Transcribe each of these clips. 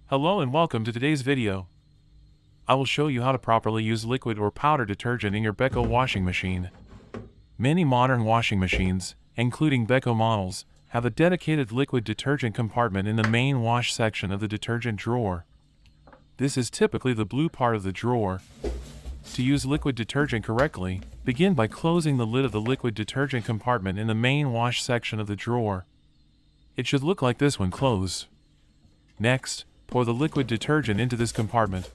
Hello and welcome to today's video. I will show you how to properly use liquid or powder detergent in your Beko washing machine. Many modern washing machines, including Beko models, have a dedicated liquid detergent compartment in the main wash section of the detergent drawer. This is typically the blue part of the drawer. To use liquid detergent correctly, begin by closing the lid of the liquid detergent compartment in the main wash section of the drawer. It should look like this when closed. Next, pour the liquid detergent into this compartment.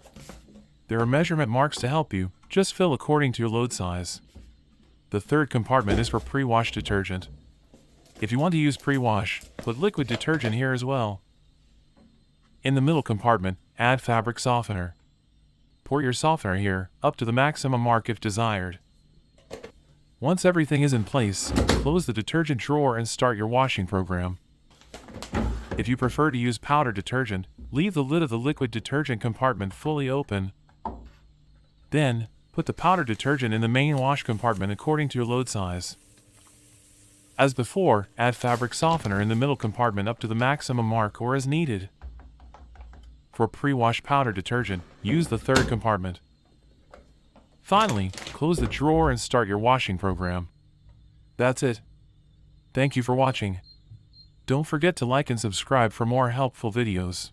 There are measurement marks to help you, just fill according to your load size. The third compartment is for pre-wash detergent. If you want to use pre-wash, put liquid detergent here as well. In the middle compartment, add fabric softener. Pour your softener here, up to the maximum mark if desired. Once everything is in place, close the detergent drawer and start your washing program. If you prefer to use powder detergent, leave the lid of the liquid detergent compartment fully open. Then, put the powder detergent in the main wash compartment according to your load size. As before, add fabric softener in the middle compartment up to the maximum mark or as needed. For pre-wash powder detergent, use the third compartment. Finally, close the drawer and start your washing program. That's it. Thank you for watching. Don't forget to like and subscribe for more helpful videos.